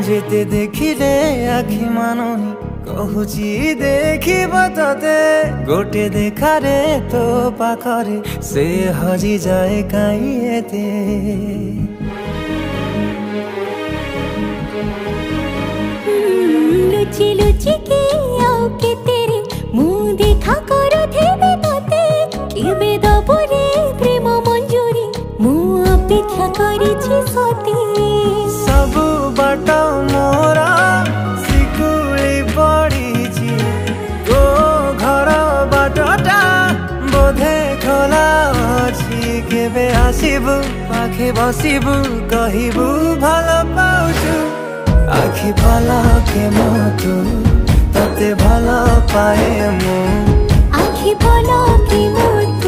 जेते देखिले आखि मानुनी कहूची देखिब तते गोटे देखारे तो पाखरे से हजी जाए काई एते। लुचि लुचि के आउ के तेरे मुँह देखा करो थे तते केबे दबरे प्रेम मंजूरी मुँह अपेक्षा करिछि सती। सब बाट मोरा सिकुली पड़ीछि तो घर बाटटा बोधे खोला अछि। केबे आसिबु पाखे बसिबु कहिबु भल पाउछु आखि पलके मोतु तते भल पाए मु आखि पलके मोतु।